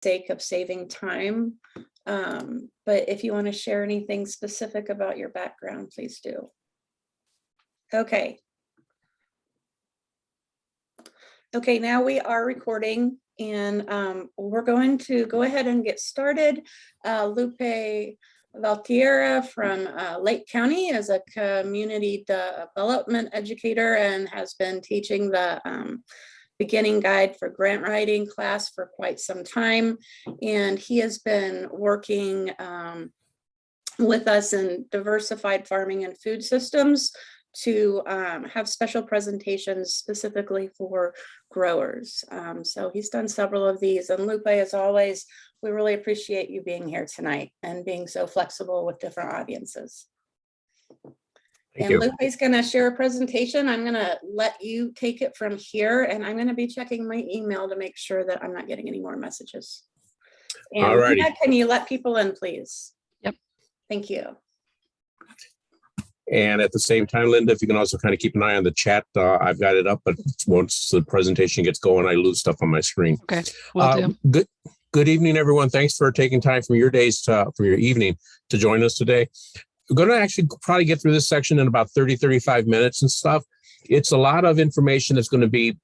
sake of saving time. But if you want to share anything specific about your background, please do. Okay. Okay, now we are recording, and we're going to go ahead and get started. Lupe Valtierra from Lake County is a community development educator and has been teaching the beginning guide for grant writing class for quite some time. And he has been working with us in diversified farming and food systems to have special presentations specifically for growers. So he's done several of these. And Lupe, as always, we really appreciate you being here tonight and being so flexible with different audiences. Thank you. Lupe's going to share a presentation. I'm going to let you take it from here, and I'm going to be checking my email to make sure that I'm not getting any more messages. And all righty. Linda, can you let people in, please? Yep. Thank you. And at the same time, Linda, if you can also kind of keep an eye on the chat, I've got it up, but once the presentation gets going, I lose stuff on my screen. Okay, will do. Good evening, everyone. Thanks for taking time from your days for your evening to join us today. We're going to actually probably get through this section in about 30, 35 minutes and stuff. It's a lot of information that's going to be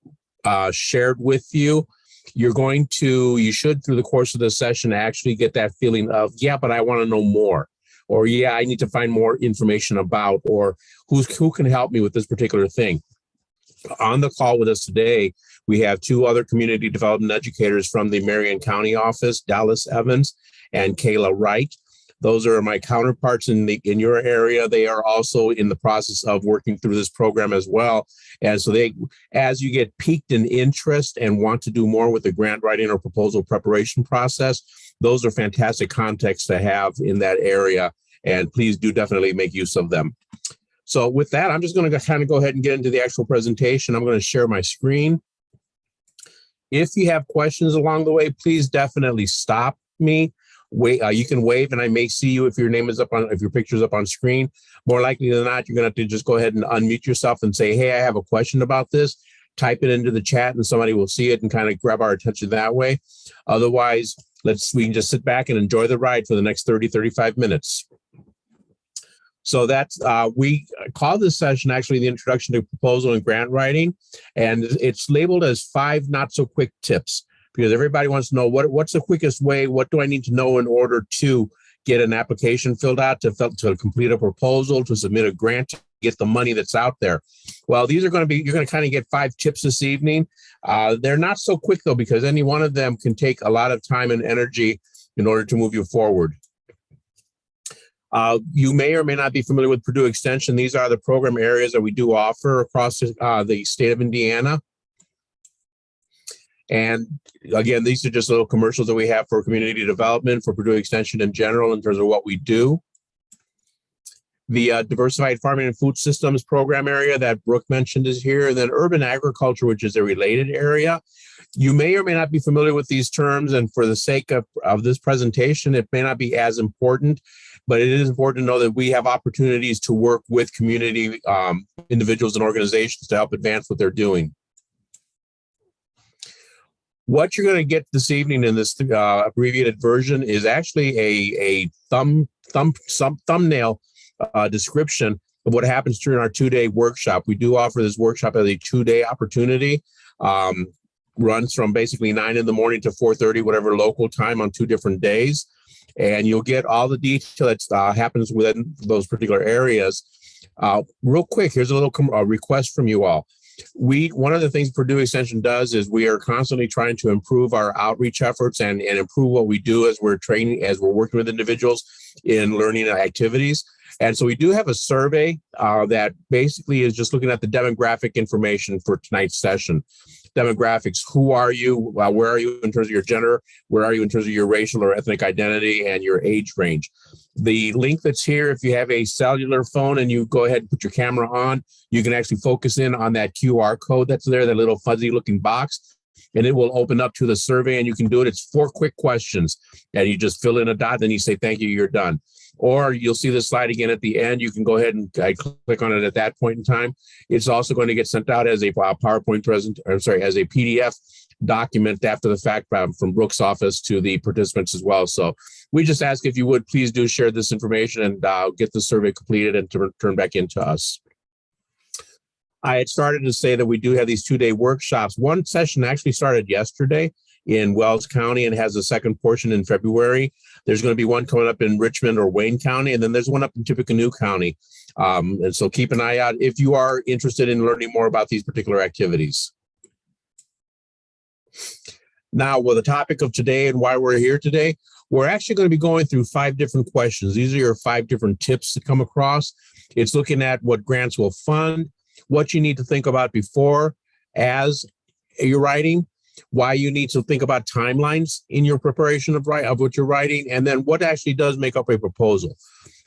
shared with you. You should, through the course of the session, actually get that feeling of, yeah, but I want to know more. Or, yeah, I need to find more information about, or who can help me with this particular thing. On the call with us today, we have two other community development educators from the Marion County office, Dallas Evans and Kayla Wright. Those are my counterparts in your area. They are also in the process of working through this program as well. And so as you get piqued in interest and want to do more with the grant writing or proposal preparation process, those are fantastic contacts to have in that area. And please do definitely make use of them. So with that, I'm just going to kind of go ahead and get into the actual presentation. I'm going to share my screen. If you have questions along the way, please definitely stop me. You can wave and I may see you if your name is if your picture is up on screen. More likely than not, you're going to have to just go ahead and unmute yourself and say, hey, I have a question about this. Type it into the chat and somebody will see it and kind of grab our attention that way. Otherwise, we can just sit back and enjoy the ride for the next 30, 35 minutes. So that's, we call this session actually the Introduction to Proposal and Grant Writing, and it's labeled as 5 not so quick tips, because everybody wants to know what's the quickest way, what do I need to know in order to get an application filled out, to complete a proposal, to submit a grant, to get the money that's out there. Well, you're going to kind of get 5 tips this evening. They're not so quick though, because any one of them can take a lot of time and energy in order to move you forward. You may or may not be familiar with Purdue Extension. These are the program areas that we do offer across the state of Indiana. And again, these are just little commercials that we have for community development, for Purdue Extension in general, in terms of what we do. The Diversified Farming and Food Systems program area that Brooke mentioned is here. And then Urban Agriculture, which is a related area. You may or may not be familiar with these terms, and for the sake of this presentation, it may not be as important, but it is important to know that we have opportunities to work with community individuals and organizations to help advance what they're doing. What you're going to get this evening in this abbreviated version is actually a thumbnail description of what happens during our 2-day workshop. We do offer this workshop as a 2-day opportunity. Runs from basically 9 in the morning to 4:30, whatever local time, on 2 different days. And you'll get all the detail that happens within those particular areas. Real quick, here's a little request from you all. One of the things Purdue Extension does is we are constantly trying to improve our outreach efforts and improve what we do as we're training, as we're working with individuals in learning activities. And so we do have a survey that basically is just looking at the demographic information for tonight's session. Demographics: who are you? Where are you in terms of your gender? Where are you in terms of your racial or ethnic identity and your age range? The link that's here, if you have a cellular phone and you go ahead and put your camera on, you can actually focus in on that QR code that's there, that little fuzzy looking box. and it will open up to the survey, and you can do it. It's 4 quick questions, and you just fill in a dot, then you say, thank you, you're done. Or you'll see the slide again at the end. You can go ahead and click on it at that point in time. It's also going to get sent out as a PowerPoint as a PDF document after the fact from Brooke's office to the participants as well. So we just ask if you would please do share this information and get the survey completed and to turn back into us. I had started to say that we do have these 2-day workshops. One session actually started yesterday in Wells County and has a second portion in February. There's going to be one coming up in Richmond or Wayne County, and then there's one up in Tippecanoe County. And so keep an eye out if you are interested in learning more about these particular activities. Now, with the topic of today and why we're here today, we're actually going to be going through 5 different questions. These are your 5 different tips to come across. It's looking at what grants will fund, what you need to think about before as you're writing, why you need to think about timelines in your preparation of what you're writing, and then what actually does make up a proposal.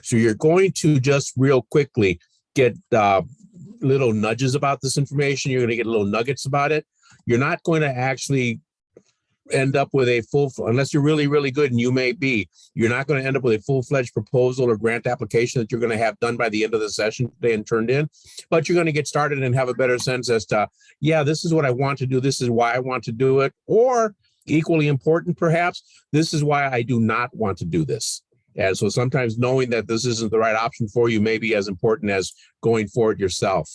So you're going to just real quickly get little nudges about this information. You're going to get little nuggets about it. You're not going to actually end up with a unless you're really, really good, and you may be, you're not going to end up with a full-fledged proposal or grant application that you're going to have done by the end of the session today and turned in, but you're going to get started and have a better sense as to, yeah, this is what I want to do. This is why I want to do it. Or equally important, perhaps, this is why I do not want to do this. And so sometimes knowing that this isn't the right option for you may be as important as going for it yourself.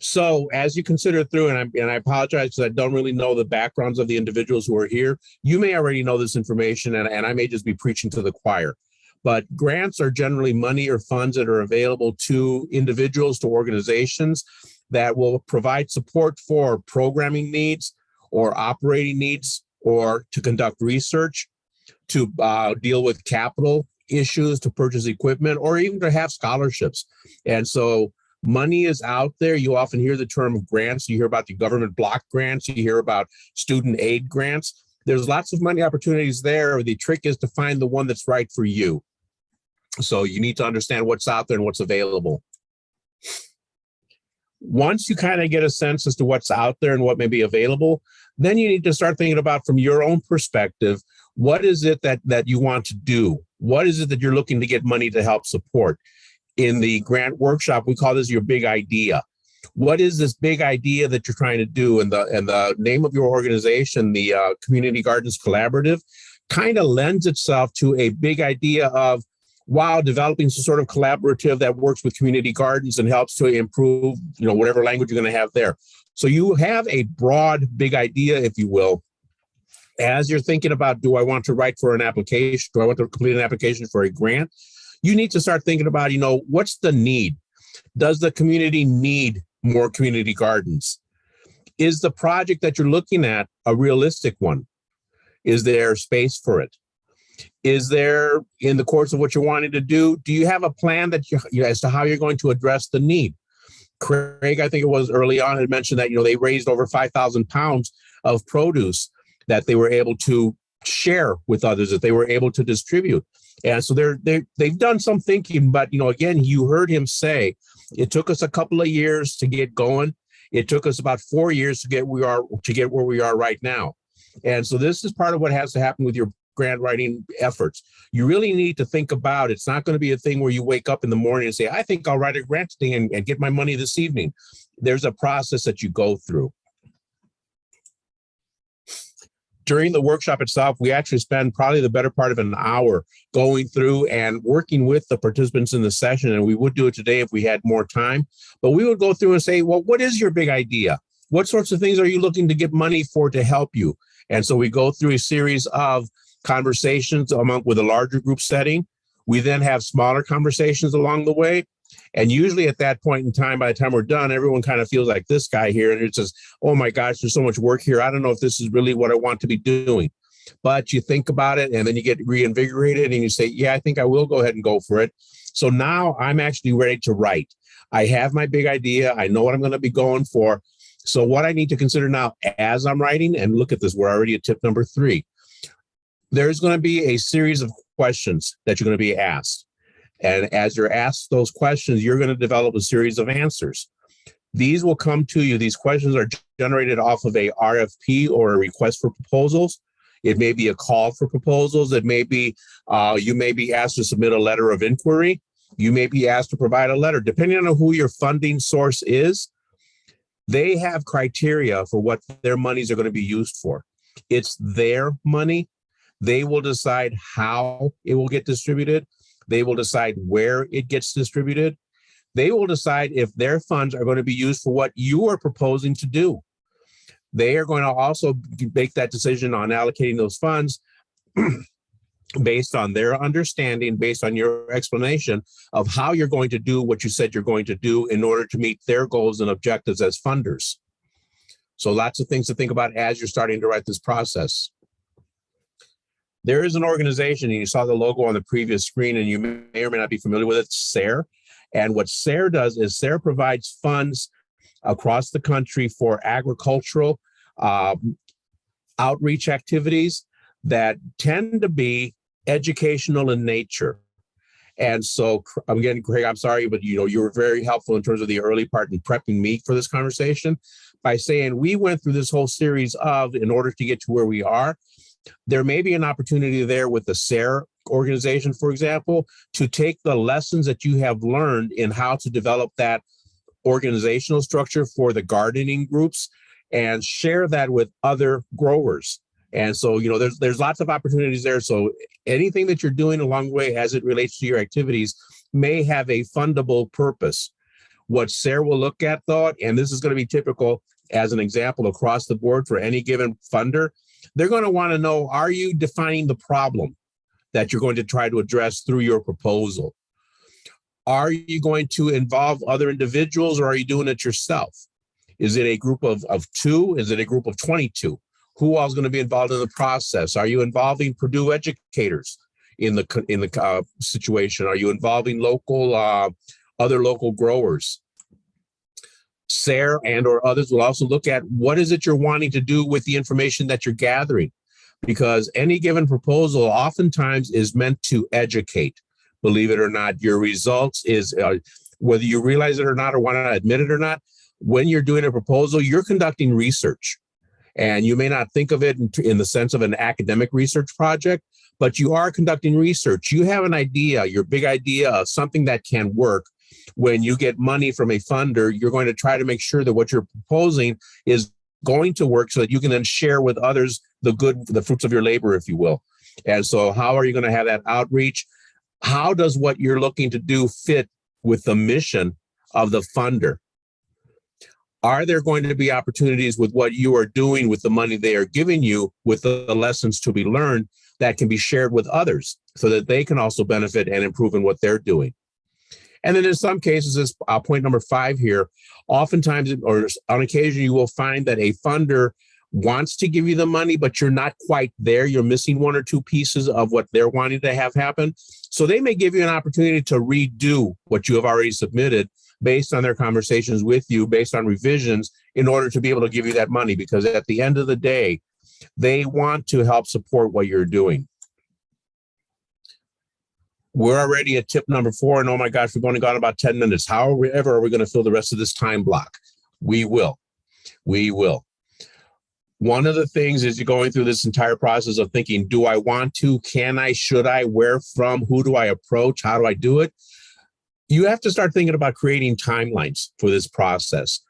So as you consider through, and I apologize because I don't really know the backgrounds of the individuals who are here. You may already know this information, and I may just be preaching to the choir. But grants are generally money or funds that are available to individuals, to organizations that will provide support for programming needs or operating needs, or to conduct research, to deal with capital issues, to purchase equipment, or even to have scholarships. And so money is out there. You often hear the term grants. You hear about the government block grants. You hear about student aid grants. There's lots of money opportunities there. The trick is to find the one that's right for you. So you need to understand what's out there and what's available. Once you kind of get a sense as to what's out there and what may be available, then you need to start thinking about, from your own perspective, what is it that you want to do? What is it that you're looking to get money to help support? In the grant workshop, we call this your big idea. What is this big idea that you're trying to do? And the name of your organization, the Community Gardens Collaborative, kind of lends itself to a big idea of, wow, developing some sort of collaborative that works with community gardens and helps to improve, whatever language you're going to have there. So you have a broad, big idea, if you will, as you're thinking about, do I want to write for an application? Do I want to complete an application for a grant? You need to start thinking about, what's the need? Does the community need more community gardens? Is the project that you're looking at a realistic one? Is there space for it? Is there, in the course of what you're wanting to do you have a plan that as to how you're going to address the need? Craig, I think it was early on, had mentioned that, they raised over 5,000 pounds of produce that they were able to share with others, that they were able to distribute. And so they've done some thinking, but, again, you heard him say, it took us a couple of years to get going. It took us about 4 years to get where we are right now. And so this is part of what has to happen with your grant writing efforts. You really need to think about, it's not going to be a thing where you wake up in the morning and say, I think I'll write a grant today and get my money this evening. There's a process that you go through. During the workshop itself, we actually spend probably the better part of an hour going through and working with the participants in the session. And we would do it today if we had more time. But we would go through and say, well, what is your big idea? What sorts of things are you looking to get money for to help you? And so we go through a series of conversations with a larger group setting. We then have smaller conversations along the way. And usually at that point in time, by the time we're done, everyone kind of feels like this guy here. And it says, oh my gosh, there's so much work here. I don't know if this is really what I want to be doing. But you think about it and then you get reinvigorated and you say, yeah, I think I will go ahead and go for it. So now I'm actually ready to write. I have my big idea. I know what I'm going to be going for. So what I need to consider now as I'm writing, and look at this, we're already at tip number 3. There's going to be a series of questions that you're going to be asked. And as you're asked those questions, you're going to develop a series of answers. These will come to you. These questions are generated off of a RFP or a request for proposals. It may be a call for proposals. It may be, you may be asked to submit a letter of inquiry. You may be asked to provide a letter. Depending on who your funding source is, they have criteria for what their monies are going to be used for. It's their money. They will decide how it will get distributed. They will decide where it gets distributed. They will decide if their funds are going to be used for what you are proposing to do. They are going to also make that decision on allocating those funds based on their understanding, based on your explanation of how you're going to do what you said you're going to do in order to meet their goals and objectives as funders. So lots of things to think about as you're starting to write this process. There is an organization, and you saw the logo on the previous screen, and you may or may not be familiar with it, SARE. And what SARE does is SARE provides funds across the country for agricultural outreach activities that tend to be educational in nature. And so again, Craig, I'm sorry, but you were very helpful in terms of the early part in prepping me for this conversation by saying we went through this whole series of, in order to get to where we are, there may be an opportunity there with the SARE organization, for example, to take the lessons that you have learned in how to develop that organizational structure for the gardening groups and share that with other growers. And so, there's lots of opportunities there. So anything that you're doing along the way as it relates to your activities may have a fundable purpose. What SARE will look at, though, and this is going to be typical as an example across the board for any given funder, they're going to want to know, are you defining the problem that you're going to try to address through your proposal? Are you going to involve other individuals, or are you doing it yourself? Is it a group of 2? Is it a group of 22? Who else is going to be involved in the process? Are you involving Purdue educators in the situation? Are you involving other local growers? SARE and or others will also look at what is it you're wanting to do with the information that you're gathering, because any given proposal oftentimes is meant to educate. Believe it or not, your results is, whether you realize it or not or want to admit it or not, when you're doing a proposal, you're conducting research. And you may not think of it in the sense of an academic research project, but you are conducting research. You have an idea, your big idea of something that can work. When you get money from a funder, you're going to try to make sure that what you're proposing is going to work so that you can then share with others the fruits of your labor, if you will. And so how are you going to have that outreach? How does what you're looking to do fit with the mission of the funder? Are there going to be opportunities with what you are doing with the money they are giving you, with the lessons to be learned that can be shared with others so that they can also benefit and improve in what they're doing? And then in some cases, this point number 5 here, oftentimes or on occasion, you will find that a funder wants to give you the money, but you're not quite there. You're missing 1 or 2 pieces of what they're wanting to have happen. So they may give you an opportunity to redo what you have already submitted based on their conversations with you, based on revisions, in order to be able to give you that money, because at the end of the day, they want to help support what you're doing. We're already at tip number 4, and oh my gosh, we've only got about 10 minutes. However, are we going to fill the rest of this time block? We will. We will. One of the things is you're going through this entire process of thinking, do I want to, can I, should I, where from, who do I approach, how do I do it? You have to start thinking about creating timelines for this process.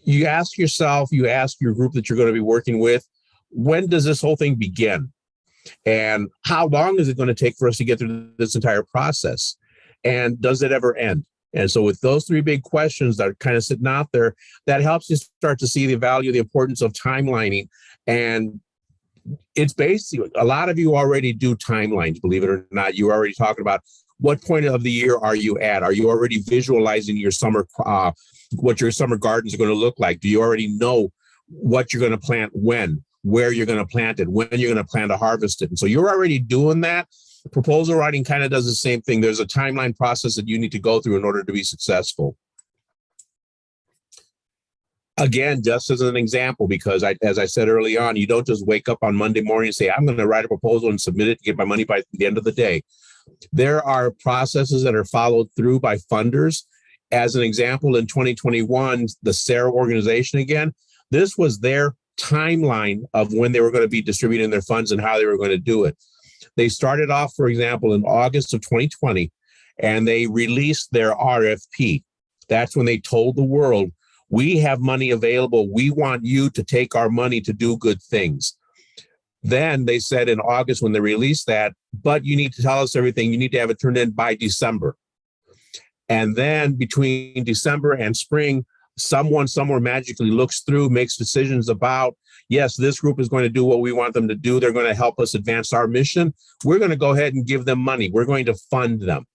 You ask yourself, you ask your group that you're going to be working with, when does this whole thing begin? And how long is it going to take for us to get through this entire process? And does it ever end? And so with those 3 big questions that are kind of sitting out there, that helps you start to see the value, the importance of timelining. And it's basically, a lot of you already do timelines, believe it or not. You're already talking about what point of the year are you at? Are you already visualizing your summer, what your summer gardens are going to look like? Do you already know what you're going to plant when, where you're going to plant it, when you're going to plan to harvest it? And so you're already doing that. Proposal writing kind of does the same thing. There's a timeline process that you need to go through in order to be successful. Again, just as an example, because as I said early on, you don't just wake up on Monday morning and say, I'm going to write a proposal and submit it to get my money by the end of the day. There are processes that are followed through by funders As an example, in 2021, the Sara organization again, this was their timeline of when they were going to be distributing their funds and how they were going to do it. They started off, for example, in August of 2020, and they released their RFP. That's when they told the world, we have money available. We want you to take our money to do good things. Then they said in August when they released that, but you need to tell us everything. You need to have it turned in by December. And then between December and spring, someone somewhere magically looks through, makes decisions about, yes, this group is going to do what we want them to do. They're going to help us advance our mission. We're going to go ahead and give them money. We're going to fund them.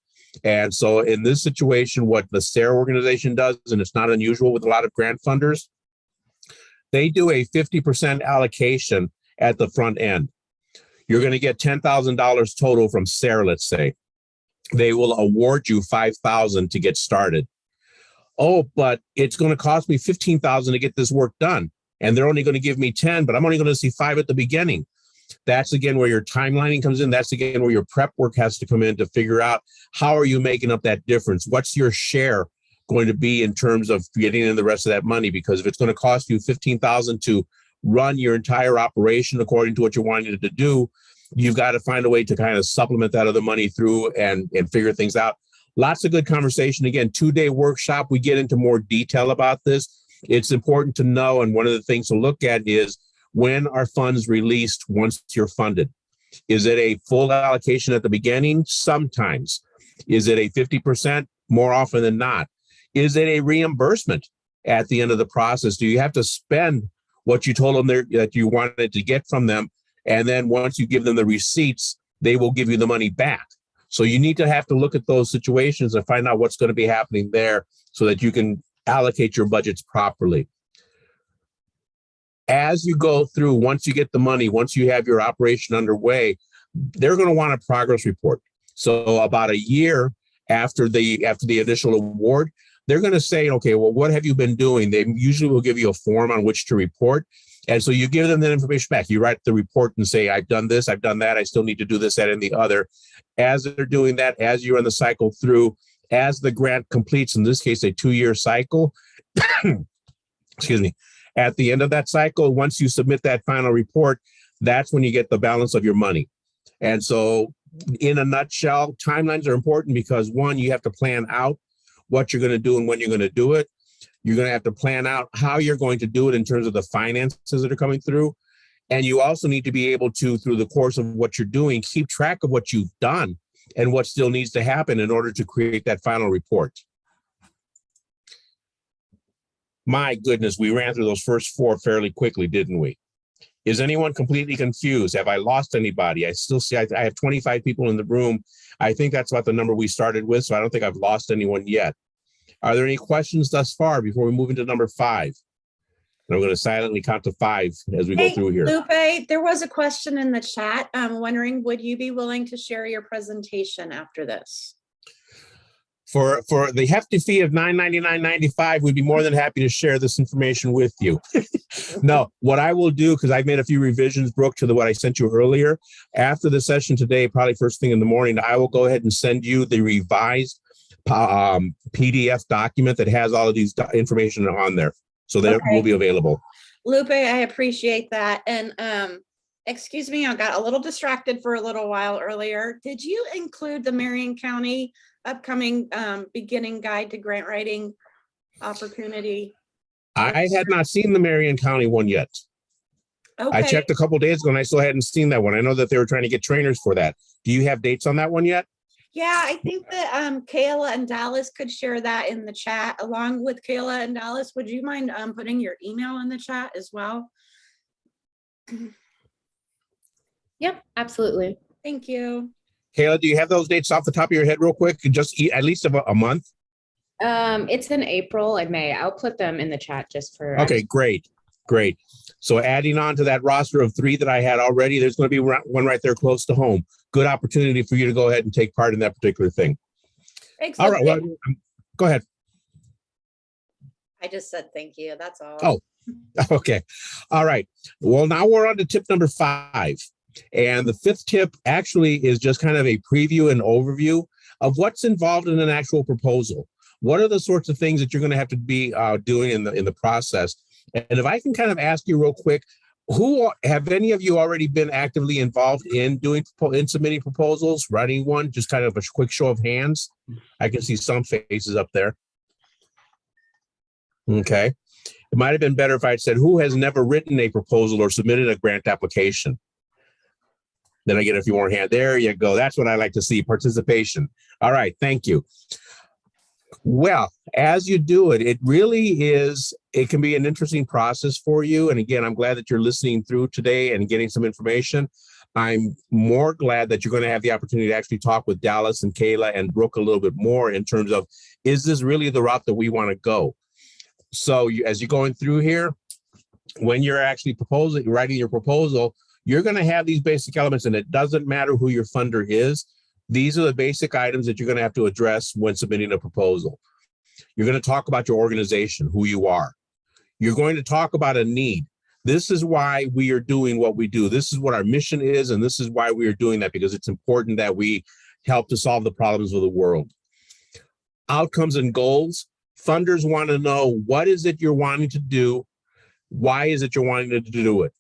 And so in this situation, what the Sara organization does, and it's not unusual with a lot of grant funders, they do a 50% allocation at the front end. You're going to get $10,000 total from Sara, let's say. They will award you $5,000 to get started. Oh, but it's going to cost me $15,000 to get this work done. And they're only going to give me 10, but I'm only going to see 5 at the beginning. That's again where your timelining comes in. That's again where your prep work has to come in to figure out how are you making up that difference? What's your share going to be in terms of getting in the rest of that money? Because if it's going to cost you $15,000 to run your entire operation according to what you're wanting to do, you've got to find a way to kind of supplement that other money through and figure things out. Lots of good conversation. Again, 2-day workshop. We get into more detail about this. It's important to know, and one of the things to look at is when are funds released once you're funded? Is it a full allocation at the beginning? Sometimes. Is it a 50%? More often than not. Is it a reimbursement at the end of the process? Do you have to spend what you told them that you wanted to get from them? And then once you give them the receipts, they will give you the money back. So you need to have to look at those situations and find out what's going to be happening there so that you can allocate your budgets properly. As you go through, once you get the money, once you have your operation underway, they're going to want a progress report. So about a year after the initial award, they're going to say, okay, well, what have you been doing? They usually will give you a form on which to report. And so you give them that information back. You write the report and say, I've done this, I've done that, I still need to do this, that, and the other. As they're doing that, as you run the cycle through, as the grant completes, in this case, a 2-year cycle, excuse me, at the end of that cycle, once you submit that final report, that's when you get the balance of your money. And so in a nutshell, timelines are important because one, you have to plan out what you're going to do and when you're going to do it. You're going to have to plan out how you're going to do it in terms of the finances that are coming through. And you also need to be able to, through the course of what you're doing, keep track of what you've done and what still needs to happen in order to create that final report. My goodness, we ran through those first 4 fairly quickly, didn't we? Is anyone completely confused? Have I lost anybody? I still see, I have 25 people in the room. I think that's about the number we started with, so I don't think I've lost anyone yet. Are there any questions thus far before we move into number 5? And I'm going to silently count to 5 as we go through here. Lupe, there was a question in the chat. I'm wondering, would you be willing to share your presentation after this? For the hefty fee of $999.95, we'd be more than happy to share this information with you. No, what I will do, because I've made a few revisions, Brooke, to what I sent you earlier. After the session today, probably first thing in the morning, I will go ahead and send you the revised PDF document that has all of these information on there. So that will be available. Lupe, I appreciate that. And excuse me, I got a little distracted for a little while earlier. Did you include the Marion County upcoming beginning guide to grant writing opportunity? I had not seen the Marion County one yet. Okay. I checked a couple of days ago and I still hadn't seen that one. I know that they were trying to get trainers for that. Do you have dates on that one yet? Yeah, I think that Kayla and Dallas could share that in the chat. Along with Kayla and Dallas, would you mind putting your email in the chat as well? Yep, absolutely. Thank you. Kayla, do you have those dates off the top of your head real quick? Just at least a month? It's in April and May. I'll put them in the chat just for. Okay, great. So adding on to that roster of 3 that I had already, there's going to be one right there close to home. Good opportunity for you to go ahead and take part in that particular thing. Thanks, all right, well, go ahead. I just said thank you. That's all. Oh, okay. All right. Well, now we're on to tip number 5. And the 5th tip actually is just kind of a preview and overview of what's involved in an actual proposal. What are the sorts of things that you're going to have to be doing in the process? And if I can kind of ask you real quick, have any of you already been actively involved in submitting proposals, writing one? Just kind of a quick show of hands. I can see some faces up there. Okay. It might have been better if I had said, who has never written a proposal or submitted a grant application? Then I get a few more hands. There you go. That's what I like to see, participation. All right. Thank you. Well, as you do it, it can be an interesting process for you. And again, I'm glad that you're listening through today and getting some information. I'm more glad that you're going to have the opportunity to actually talk with Dallas and Kayla and Brooke a little bit more in terms of, is this really the route that we want to go? So as you're going through here, when you're actually writing your proposal, you're going to have these basic elements, and it doesn't matter who your funder is. These are the basic items that you're going to have to address when submitting a proposal. You're going to talk about your organization, who you are. You're going to talk about a need. This is why we are doing what we do. This is what our mission is, and this is why we are doing that, because it's important that we help to solve the problems of the world. Outcomes and goals. Funders want to know, what is it you're wanting to do? Why is it you're wanting to do it?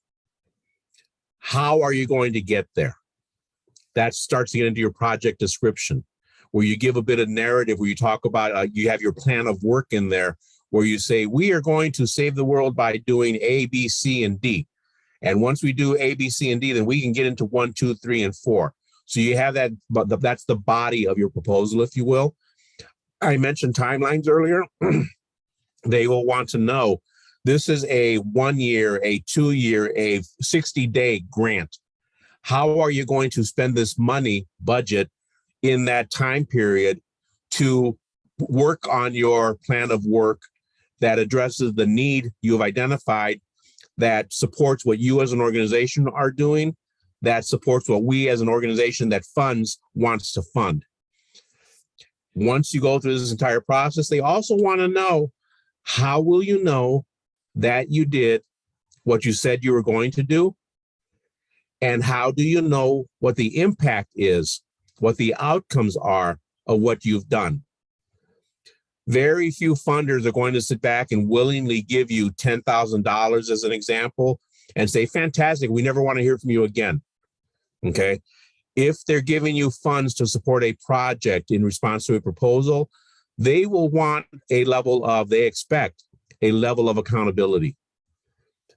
How are you going to get there? That starts to get into your project description, where you give a bit of narrative, where you talk about, you have your plan of work in there, where you say, we are going to save the world by doing A, B, C, and D. And once we do A, B, C, and D, then we can get into 1, 2, 3, and 4. So you have that, but that's the body of your proposal, if you will. I mentioned timelines earlier. They will want to know, this is a 1 year, a 2 year, a 60-day grant. How are you going to spend this money budget in that time period to work on your plan of work that addresses the need you have identified, that supports what you as an organization are doing, that supports what we as an organization that funds wants to fund? Once you go through this entire process, they also want to know, how will you know that you did what you said you were going to do? And how do you know what the impact is, what the outcomes are of what you've done? Very few funders are going to sit back and willingly give you $10,000 as an example and say, fantastic, we never want to hear from you again. Okay. If they're giving you funds to support a project in response to a proposal, they will want they expect a level of accountability.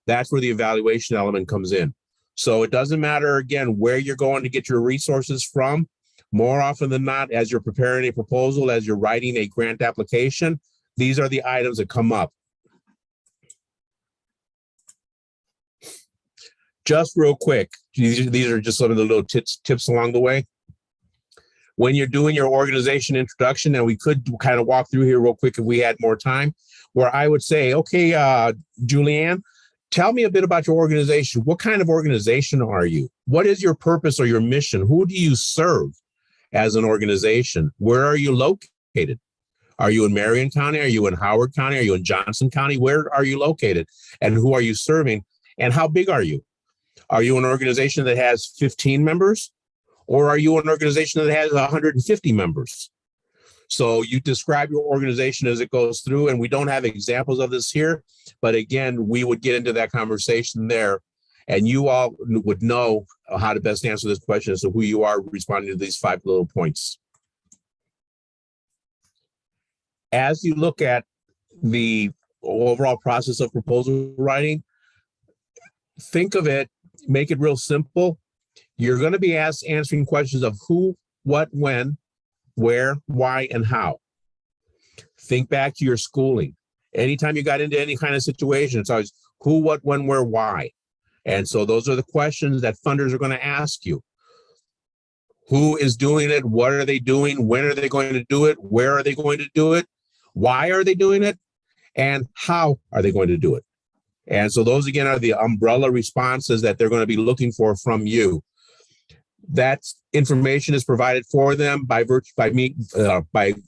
That's where the evaluation element comes in. So it doesn't matter, again, where you're going to get your resources from. More often than not, as you're preparing a proposal, as you're writing a grant application, these are the items that come up. Just real quick, these are just some of the little tips along the way. When you're doing your organization introduction, and we could kind of walk through here real quick if we had more time, where I would say, okay, Julianne, tell me a bit about your organization. What kind of organization are you? What is your purpose or your mission? Who do you serve as an organization? Where are you located? Are you in Marion County? Are you in Howard County? Are you in Johnson County? Where are you located? And who are you serving? And how big are you? Are you an organization that has 15 members? Or are you an organization that has 150 members? So you describe your organization as it goes through, and we don't have examples of this here, but again, we would get into that conversation there, and you all would know how to best answer this question as to who you are responding to these 5 little points. As you look at the overall process of proposal writing, think of it, make it real simple. You're going to be answering questions of who, what, when, where, why, and how. Think back to your schooling. Anytime you got into any kind of situation, it's always who, what, when, where, why. And so those are the questions that funders are going to ask you. Who is doing it? What are they doing? When are they going to do it? Where are they going to do it? Why are they doing it? And how are they going to do it? And so those, again, are the umbrella responses that they're going to be looking for from you. That information is provided for them by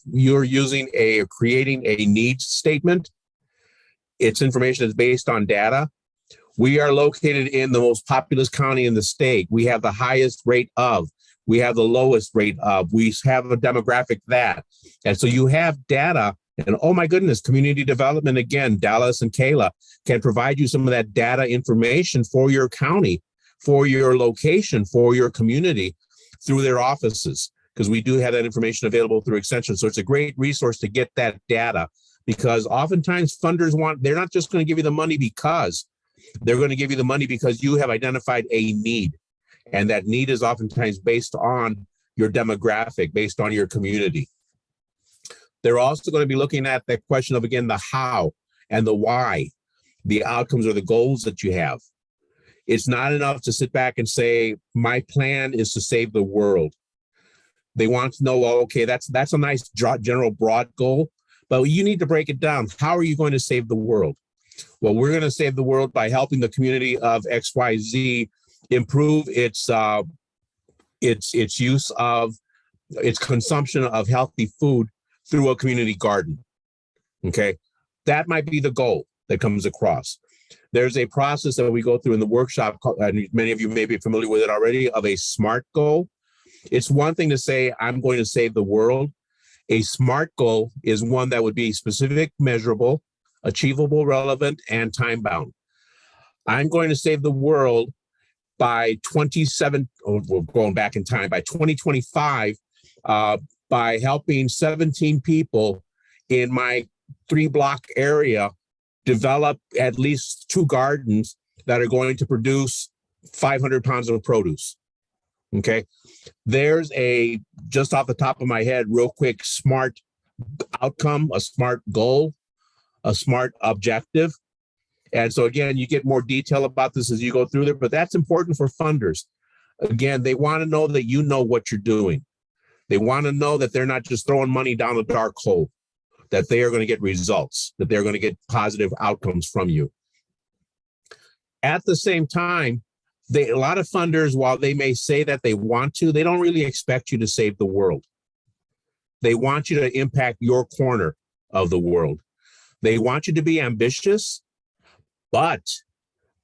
you're creating a needs statement. It's information that's based on data. We are located in the most populous county in the state. We have the highest rate of. We have the lowest rate of. We have a demographic that. And so you have data And oh my goodness, community development, again, Dallas and Kayla can provide you some of that data information for your county, for your location, for your community through their offices, because we do have that information available through Extension. So it's a great resource to get that data, because oftentimes funders they're not just going to give you the money because they're going to give you the money because you have identified a need. And that need is oftentimes based on your demographic, based on your community. They're also going to be looking at that question of, again, the how and the why, the outcomes or the goals that you have. It's not enough to sit back and say, my plan is to save the world. They want to know, well, okay, that's a nice general broad goal, but you need to break it down. How are you going to save the world? Well, we're going to save the world by helping the community of XYZ improve its use of its consumption of healthy food through a community garden. Okay, that might be the goal that comes across. There's a process that we go through in the workshop, and many of you may be familiar with it already, of a SMART goal. It's one thing to say, I'm going to save the world. A SMART goal is one that would be specific, measurable, achievable, relevant, and time-bound. I'm going to save the world by we're going back in time, by 2025, by helping 17 people in my 3-block area develop at least 2 gardens that are going to produce 500 pounds of produce. Okay, there's just off the top of my head, real quick, SMART outcome, a SMART goal, a SMART objective. And so again, you get more detail about this as you go through there, but that's important for funders. Again, they want to know that you know what you're doing. They want to know that they're not just throwing money down a dark hole, that they are going to get results, that they're going to get positive outcomes from you. At the same time, a lot of funders, while they may say that they want to, they don't really expect you to save the world. They want you to impact your corner of the world. They want you to be ambitious, but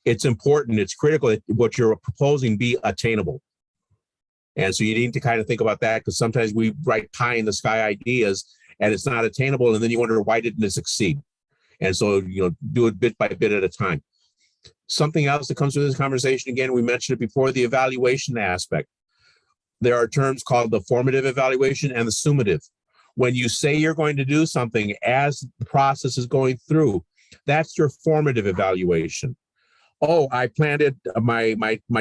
it's important, it's critical that what you're proposing be attainable. And so you need to kind of think about that, because sometimes we write pie in the sky ideas and it's not attainable, and then you wonder, why didn't it succeed? And so, do it bit by bit at a time. Something else that comes through this conversation, again, we mentioned it before, the evaluation aspect. There are terms called the formative evaluation and the summative. When you say you're going to do something as the process is going through, that's your formative evaluation. Oh, I planted my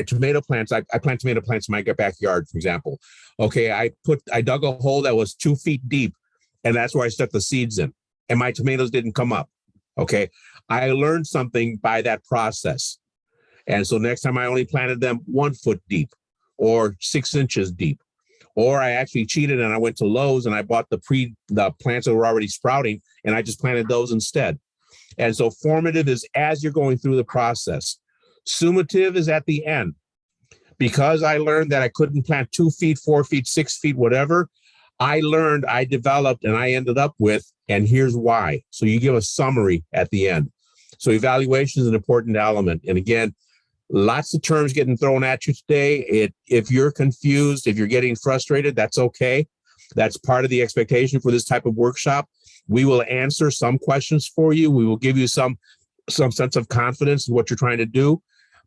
tomato plants. I plant tomato plants in my backyard, for example. Okay, I dug a hole that was 2 feet deep, and that's where I stuck the seeds in, and my tomatoes didn't come up. Okay, I learned something by that process. And so next time I only planted them 1 foot deep or 6 inches deep. Or I actually cheated and I went to Lowe's and I bought the plants that were already sprouting, and I just planted those instead. And so formative is as you're going through the process. Summative is at the end. Because I learned that I couldn't plant 2 feet, 4 feet, 6 feet, whatever, I learned, I developed, and I ended up with, and here's why. So you give a summary at the end. So evaluation is an important element. And again, lots of terms getting thrown at you today. If you're confused, if you're getting frustrated, that's okay. That's part of the expectation for this type of workshop. We will answer some questions for you. We will give you some sense of confidence in what you're trying to do.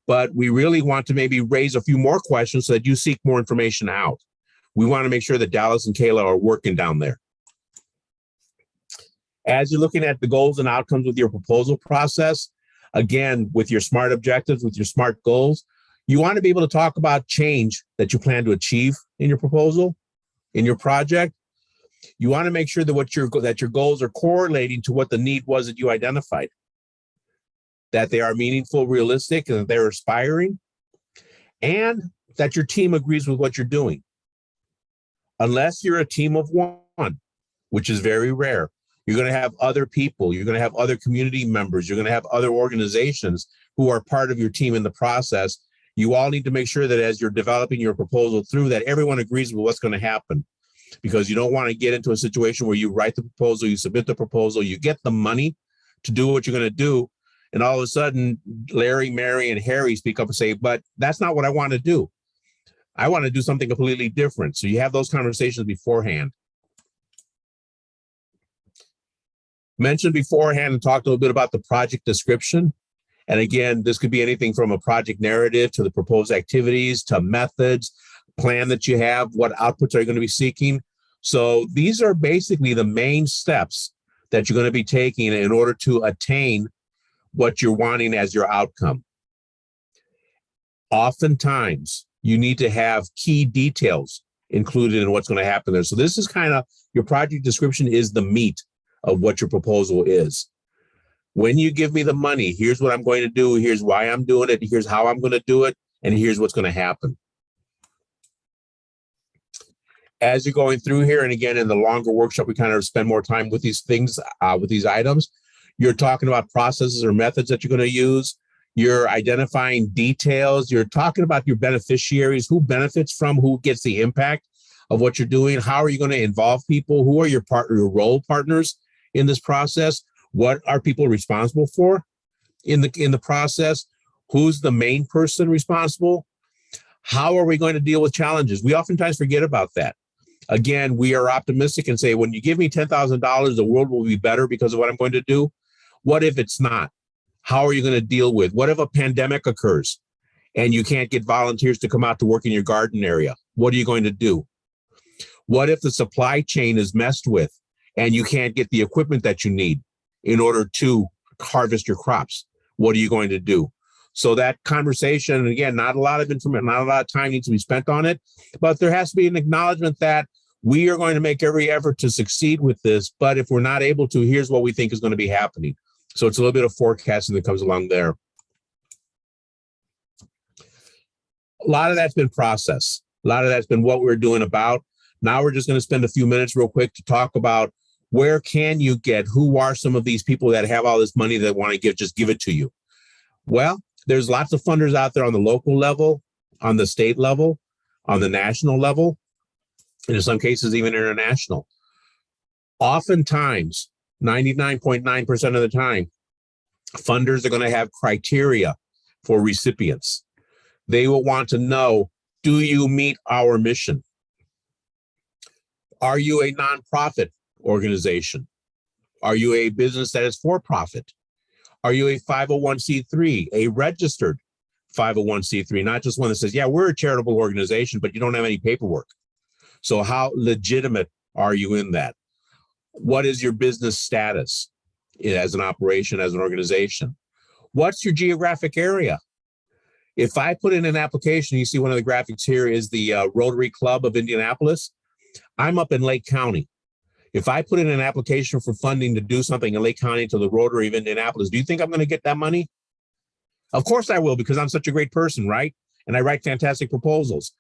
But we really want to maybe raise a few more questions so that you seek more information out. We want to make sure that Dallas and Kayla are working down there. As you're looking at the goals and outcomes with your proposal process, again, with your SMART objectives, with your SMART goals, you want to be able to talk about change that you plan to achieve in your proposal, in your project. You want to make sure that your goals are correlating to what the need was that you identified, that they are meaningful, realistic, and that they're aspiring, and that your team agrees with what you're doing. Unless you're a team of one, which is very rare, you're going to have other people, you're going to have other community members, you're going to have other organizations who are part of your team in the process. You all need to make sure that as you're developing your proposal through, that everyone agrees with what's going to happen. Because you don't want to get into a situation where you write the proposal, you submit the proposal, you get the money to do what you're going to do, and all of a sudden, Larry, Mary, and Harry speak up and say, but that's not what I want to do. I want to do something completely different. So you have those conversations beforehand. Mentioned beforehand and talked a little bit about the project description. And again, this could be anything from a project narrative to the proposed activities to methods, plan that you have, what outputs are you going to be seeking. So these are basically the main steps that you're going to be taking in order to attain what you're wanting as your outcome. Oftentimes, you need to have key details included in what's going to happen there. So this is kind of, your project description is the meat of what your proposal is. When you give me the money, here's what I'm going to do, here's why I'm doing it, here's how I'm going to do it, and here's what's going to happen. As you're going through here, and again, in the longer workshop, we kind of spend more time with these things, with these items. You're talking about processes or methods that you're going to use. You're identifying details. You're talking about your beneficiaries, who benefits from, who gets the impact of what you're doing. How are you going to involve people? Who are your partner, your role partners in this process? What are people responsible for in the process? Who's the main person responsible? How are we going to deal with challenges? We oftentimes forget about that. Again, we are optimistic and say, when you give me $10,000, the world will be better because of what I'm going to do. What if it's not? How are you going to deal with? What if a pandemic occurs and you can't get volunteers to come out to work in your garden area? What are you going to do? What if the supply chain is messed with and you can't get the equipment that you need in order to harvest your crops? What are you going to do? So that conversation, and again, not a lot of information, not a lot of time needs to be spent on it, but there has to be an acknowledgement that we are going to make every effort to succeed with this, but if we're not able to, here's what we think is going to be happening. So it's a little bit of forecasting that comes along there. A lot of that's been process. A lot of that's been what we're doing about. Now we're just going to spend a few minutes real quick to talk about where can you get, who are some of these people that have all this money that want to give, just give it to you. Well, there's lots of funders out there on the local level, on the state level, on the national level, and in some cases, even international. Oftentimes, 99.9% of the time, funders are going to have criteria for recipients. They will want to know, do you meet our mission? Are you a nonprofit organization? Are you a business that is for profit? Are you a 501c3, a registered 501c3, not just one that says, yeah, we're a charitable organization, but you don't have any paperwork. So how legitimate are you in that? What is your business status as an operation, as an organization? What's your geographic area? If I put in an application, you see one of the graphics here is the Rotary Club of Indianapolis. I'm up in Lake County. If I put in an application for funding to do something in Lake County to the Rotary of Indianapolis, do you think I'm going to get that money? Of course I will, because I'm such a great person, right? And I write fantastic proposals.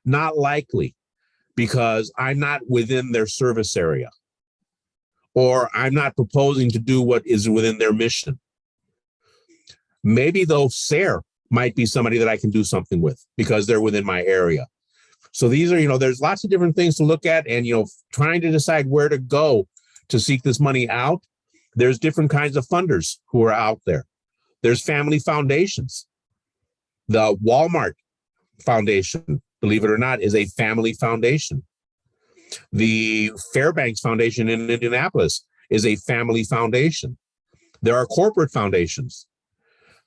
Not likely, because I'm not within their service area, or I'm not proposing to do what is within their mission. Maybe though SARE might be somebody that I can do something with because they're within my area. So these are, there's lots of different things to look at, and, trying to decide where to go to seek this money out. There's different kinds of funders who are out there. There's family foundations. The Walmart Foundation, believe it or not, is a family foundation. The Fairbanks Foundation in Indianapolis is a family foundation. There are corporate foundations.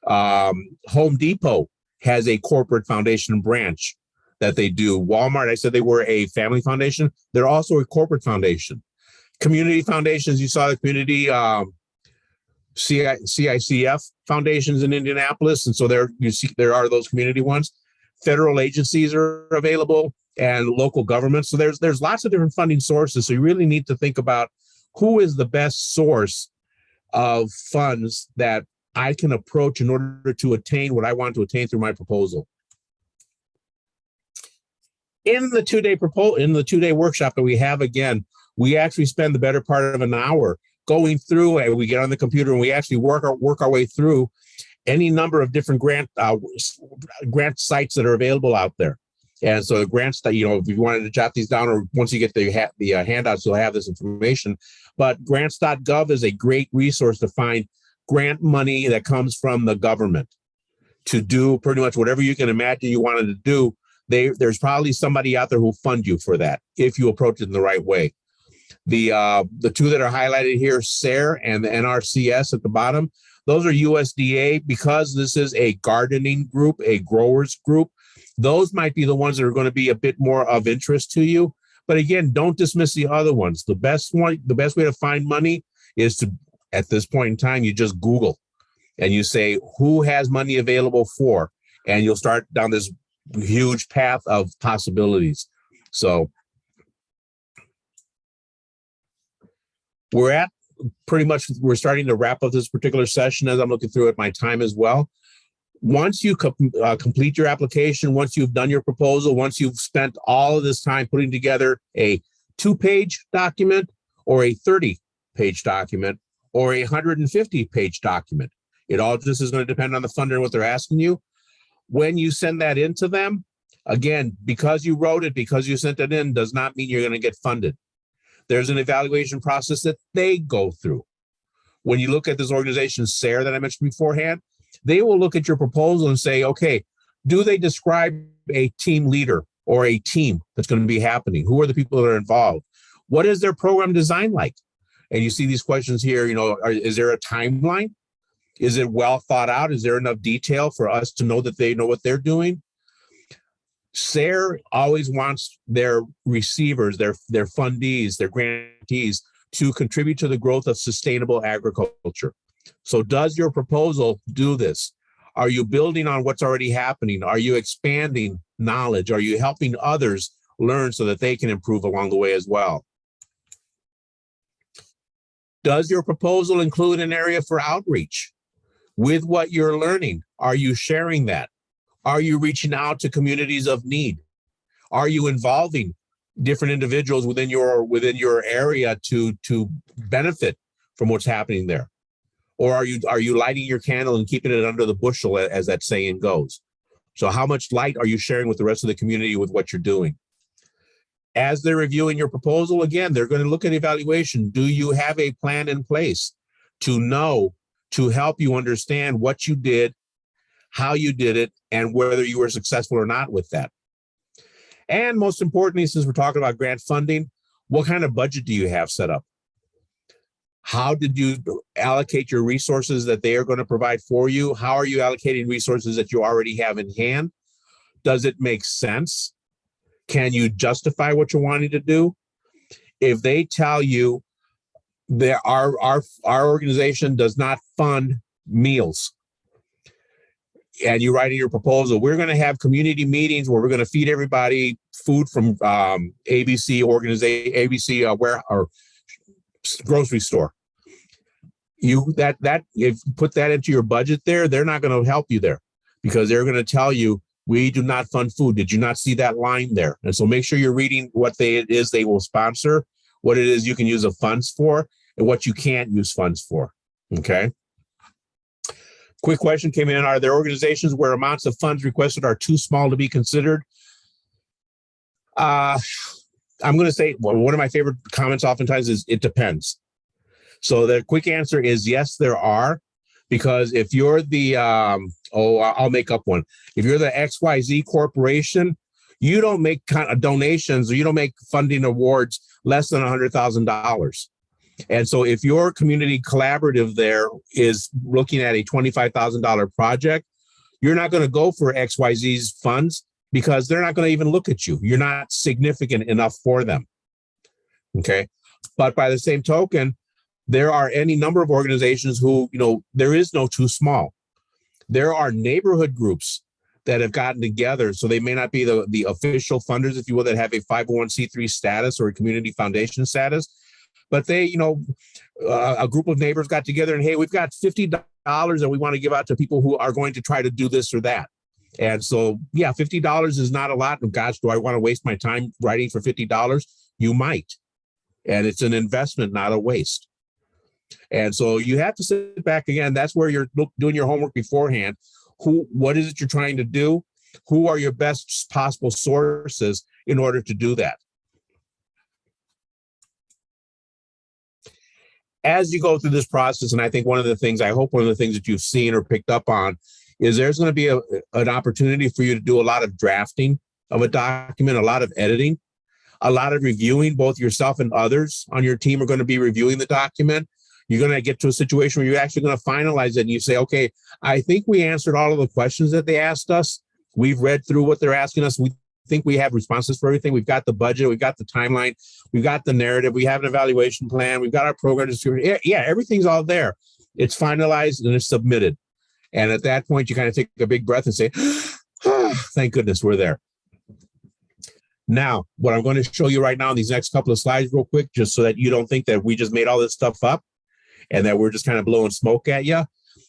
Home Depot has a corporate foundation branch that they do. Walmart, I said they were a family foundation. They're also a corporate foundation. Community foundations, you saw the community CICF foundations in Indianapolis. And so there are those community ones. Federal agencies are available and local governments. So there's lots of different funding sources. So you really need to think about who is the best source of funds that I can approach in order to attain what I want to attain through my proposal. In the two-day workshop that we have, again, we actually spend the better part of an hour going through, and we get on the computer and we actually work our way through any number of different grant sites that are available out there. And so the grants that, if you wanted to jot these down, or once you get the handouts, you'll have this information. But grants.gov is a great resource to find grant money that comes from the government to do pretty much whatever you can imagine you wanted to do. There's probably somebody out there who'll fund you for that if you approach it in the right way. The two that are highlighted here, SARE and the NRCS at the bottom, those are USDA. Because this is a gardening group, a growers group, those might be the ones that are going to be a bit more of interest to you. But again, don't dismiss the other ones. The best way to find money is to, at this point in time, you just Google and you say, who has money available for? And you'll start down this huge path of possibilities. So we're starting to wrap up this particular session as I'm looking through at my time as well. Once you complete your application, once you've done your proposal, once you've spent all of this time putting together a 2-page document or a 30-page document or a 150-page document, it all just is going to depend on the funder and what they're asking you. When you send that into them, again, because you wrote it, because you sent it in, does not mean you're going to get funded. There's an evaluation process that they go through. When you look at this organization, SARE, that I mentioned beforehand, they will look at your proposal and say, okay, do they describe a team leader or a team that's going to be happening? Who are the people that are involved? What is their program design like? And you see these questions here, is there a timeline? Is it well thought out? Is there enough detail for us to know that they know what they're doing? SARE always wants their receivers, their fundees, their grantees to contribute to the growth of sustainable agriculture. So does your proposal do this? Are you building on what's already happening? Are you expanding knowledge? Are you helping others learn so that they can improve along the way as well? Does your proposal include an area for outreach? With what you're learning, are you sharing that? Are you reaching out to communities of need? Are you involving different individuals within your area to benefit from what's happening there? Or are you lighting your candle and keeping it under the bushel, as that saying goes? So how much light are you sharing with the rest of the community with what you're doing? As they're reviewing your proposal, again, they're going to look at evaluation. Do you have a plan in place to help you understand what you did, how you did it, and whether you were successful or not with that? And most importantly, since we're talking about grant funding, what kind of budget do you have set up? How did you allocate your resources that they are going to provide for you? How are you allocating resources that you already have in hand? Does it make sense? Can you justify what you're wanting to do? If they tell you that our organization does not fund meals, and you write in your proposal, we're going to have community meetings where we're going to feed everybody food from ABC organization, ABC or grocery store. If you put that into your budget there, they're not going to help you there, because they're going to tell you, we do not fund food. Did you not see that line there? And so make sure you're reading what it is they will sponsor, what it is you can use the funds for, and what you can't use funds for. Okay. Quick question came in. Are there organizations where amounts of funds requested are too small to be considered? I'm going to say, well, one of my favorite comments oftentimes is it depends. So the quick answer is yes, there are. Because if you're the, I'll make up one. If you're the XYZ corporation, you don't make kind of donations, or you don't make funding awards less than $100,000. And so if your community collaborative there is looking at a $25,000 project, you're not going to go for XYZ's funds, because they're not going to even look at you. You're not significant enough for them. Okay. But by the same token, there are any number of organizations who, there is no too small. There are neighborhood groups that have gotten together. So they may not be the official funders, if you will, that have a 501c3 status or a community foundation status. But they, a group of neighbors got together and, hey, we've got $50 that we want to give out to people who are going to try to do this or that. And so, yeah, $50 is not a lot. And gosh, do I want to waste my time writing for $50? You might. And it's an investment, not a waste. And so you have to sit back again. That's where you're doing your homework beforehand. What is it you're trying to do? Who are your best possible sources in order to do that? As you go through this process, and I think one of the things that you've seen or picked up on is there's going to be an opportunity for you to do a lot of drafting of a document, a lot of editing. a lot of reviewing. Both yourself and others on your team are going to be reviewing the document. You're going to get to a situation where you're actually going to finalize it and you say, okay, I think we answered all of the questions that they asked us. We've read through what they're asking us. We think we have responses for everything. We've got the budget. We've got the timeline. We've got the narrative. We have an evaluation plan. We've got our program description. Yeah, everything's all there. It's finalized and it's submitted. And at that point, you kind of take a big breath and say, oh, thank goodness we're there. Now, what I'm going to show you right now in these next couple of slides real quick, just so that you don't think that we just made all this stuff up and that we're just kind of blowing smoke at you.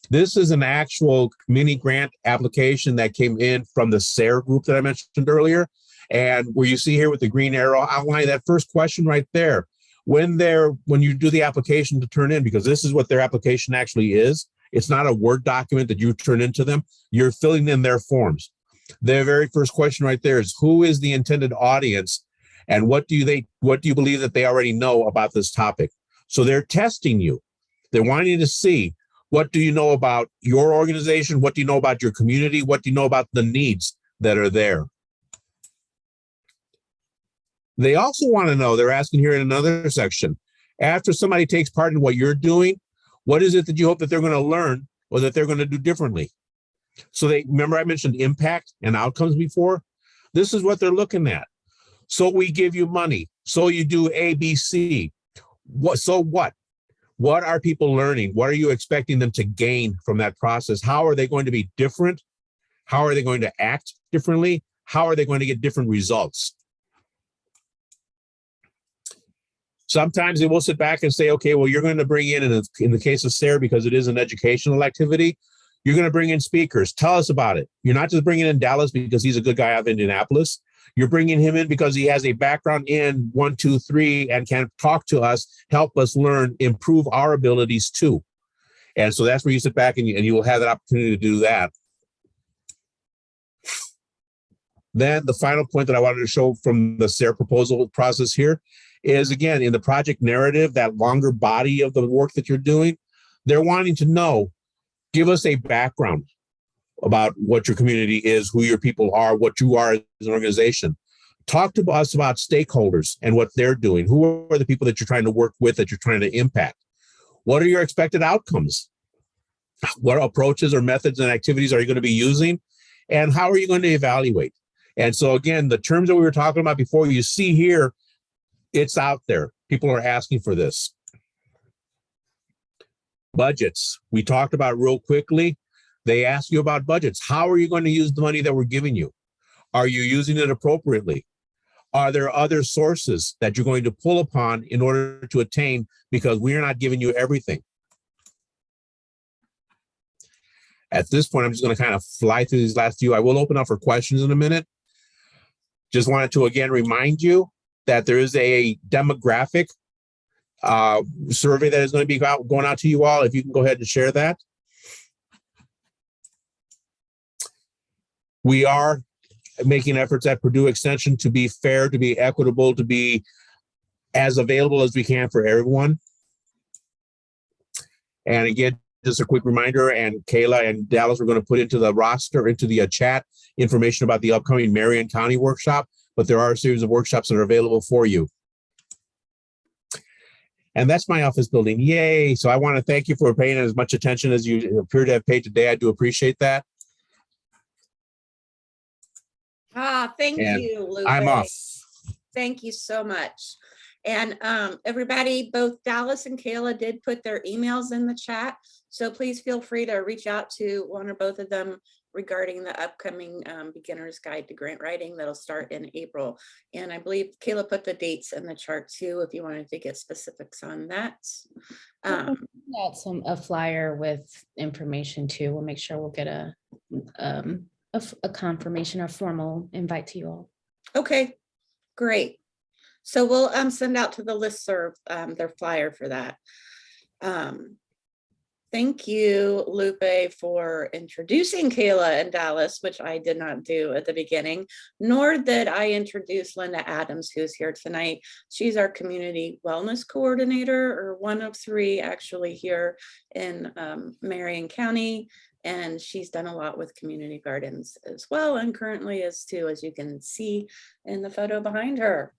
This is an actual mini grant application that came in from the SARE group that I mentioned earlier. And where you see here with the green arrow outlining that first question right there, when you do the application to turn in, because this is what their application actually is. It's not a Word document that you turn into them. You're filling in their forms. Their very first question right there is, who is the intended audience and what do you believe that they already know about this topic? So they're testing you. They're wanting to see, what do you know about your organization? What do you know about your community? What do you know about the needs that are there? They also want to know, they're asking here in another section, after somebody takes part in what you're doing, what is it that you hope that they're going to learn or that they're going to do differently? So remember I mentioned impact and outcomes before? This is what they're looking at. So we give you money. So you do A, B, C. So what? What are people learning? What are you expecting them to gain from that process? How are they going to be different? How are they going to act differently? How are they going to get different results? Sometimes they will sit back and say, okay, well, you're going to bring in the case of SARE, because it is an educational activity, you're going to bring in speakers. Tell us about it. You're not just bringing in Dallas because he's a good guy out of Indianapolis. You're bringing him in because he has a background in 1, 2, 3 and can talk to us, help us learn, improve our abilities too. And so that's where you sit back and you will have that opportunity to do that. Then the final point that I wanted to show from the SARE proposal process here is, again, in the project narrative, that longer body of the work that you're doing, they're wanting to know, give us a background about what your community is, who your people are, what you are as an organization. Talk to us about stakeholders and what they're doing. Who are the people that you're trying to work with, that you're trying to impact? What are your expected outcomes? What approaches or methods and activities are you going to be using? And how are you going to evaluate? And so again, the terms that we were talking about before, you see here, it's out there. People are asking for this. Budgets, we talked about real quickly. They ask you about budgets. How are you going to use the money that we're giving you? Are you using it appropriately? Are there other sources that you're going to pull upon in order to attain, because we're not giving you everything? At this point, I'm just going to kind of fly through these last few. I will open up for questions in a minute. Just wanted to again remind you that there is a demographic survey that is going to be going out to you all. If you can go ahead and share that. We are making efforts at Purdue Extension to be fair, to be equitable, to be as available as we can for everyone. And again, just a quick reminder, and Kayla and Dallas, we're going to put into the roster, into the chat, information about the upcoming Marion County workshop, but there are a series of workshops that are available for you. And that's my office building. Yay. So I want to thank you for paying as much attention as you appear to have paid today. I do appreciate that. Thank And you, Lupe. I'm off. Thank you so much. And everybody, both Dallas and Kayla did put their emails in the chat. So please feel free to reach out to one or both of them regarding the upcoming Beginner's Guide to Grant Writing that'll start in April. And I believe Kayla put the dates in the chart too, if you wanted to get specifics on that. A flyer with information too. We'll make sure we'll get a confirmation or formal invite to you all. Okay, great. So we'll send out to the listserv their flyer for that. Thank you, Lupe, for introducing Kayla and Dallas, which I did not do at the beginning, nor did I introduce Linda Adams, who's here tonight. She's our community wellness coordinator, or one of 3 actually here in Marion County. And she's done a lot with community gardens as well, and currently is too, as you can see in the photo behind her.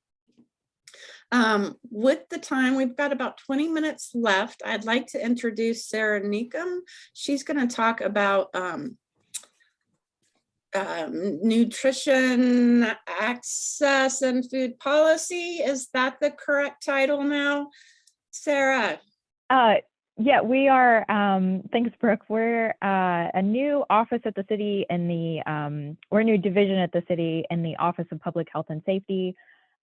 With the time, we've got about 20 minutes left. I'd like to introduce Sara Niccum. She's going to talk about nutrition access and food policy. Is that the correct title now, Sara? Yeah, we are, thanks, Brooke. We're a new office at the city in the, we're a new division at the city in the Office of Public Health and Safety.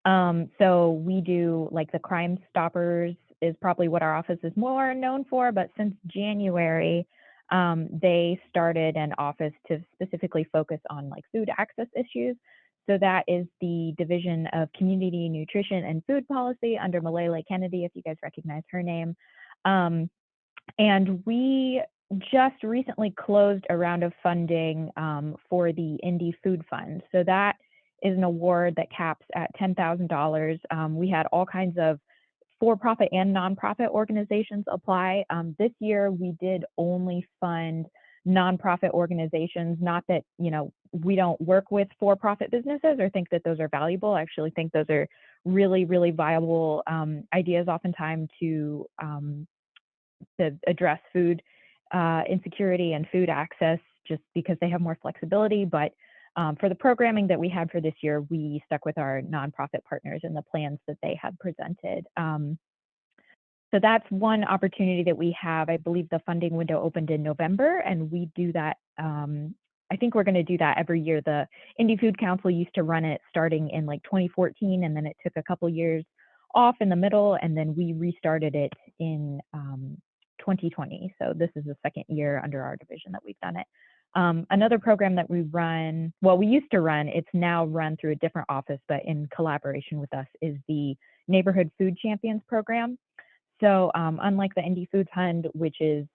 So we do like the Crime Stoppers is probably what our office is more known for, but since January, they started an office to specifically focus on like food access issues. So that is the Division of Community Nutrition and Food Policy under Malala Kennedy, if you guys recognize her name. And we just recently closed a round of funding for the Indy Food Fund. So that is an award that caps at $10,000. We had all kinds of for-profit and nonprofit organizations apply. This year, we did only fund nonprofit organizations. Not that, you know, we don't work with for-profit businesses or think that those are valuable. I actually think those are really, really viable ideas oftentimes to address food insecurity and food access, just because they have more flexibility. But for the programming that we had for this year, we stuck with our nonprofit partners and the plans that they had presented. So that's one opportunity that we have. I believe the funding window opened in November, and we do that. I think we're going to do that every year. The Indy Food Council used to run it starting in like 2014, and then it took a couple years off in the middle, and then we restarted it in 2020. So this is the second year under our division that we've done it. Another program that we run, well, we used to run, it's now run through a different office, but in collaboration with us, is the Neighborhood Food Champions program. So unlike the Indy Food Fund, which is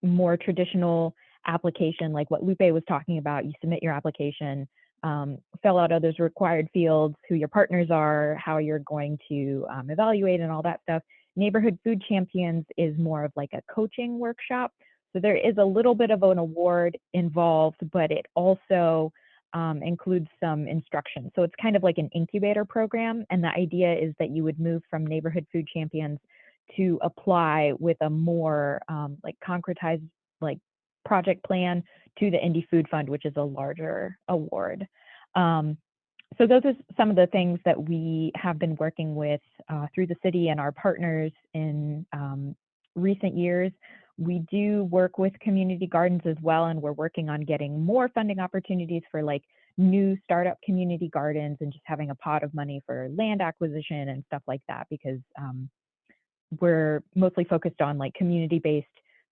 more traditional application, like what Lupe was talking about, you submit your application, fill out all those required fields, who your partners are, how you're going to evaluate and all that stuff. Neighborhood Food Champions is more of like a coaching workshop. So there is a little bit of an award involved, but it also includes some instruction. So it's kind of like an incubator program. And the idea is that you would move from Neighborhood Food Champions to apply with a more like concretized like project plan to the Indy Food Fund, which is a larger award. So those are some of the things that we have been working with through the city and our partners in recent years. We do work with community gardens as well, and we're working on getting more funding opportunities for like new startup community gardens and just having a pot of money for land acquisition and stuff like that, because we're mostly focused on like community-based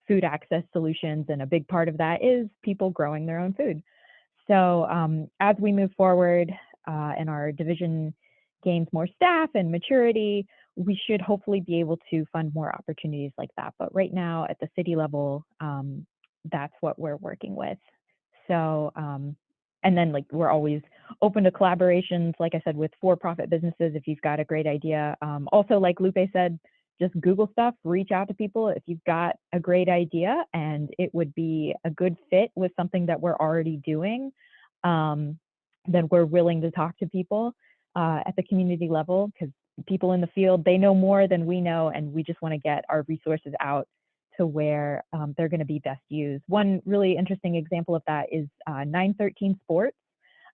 food access solutions, and a big part of that is people growing their own food. So as we move forward and our division gains more staff and maturity, we should hopefully be able to fund more opportunities like that. But right now at the city level, that's what we're working with. So, and then like we're always open to collaborations, like I said, with for-profit businesses if you've got a great idea. Also, like Lupe said, just Google stuff, reach out to people if you've got a great idea and it would be a good fit with something that we're already doing. Then we're willing to talk to people at the community level, because people in the field, they know more than we know, and we just want to get our resources out to where they're going to be best used. One really interesting example of that is 913 Sports.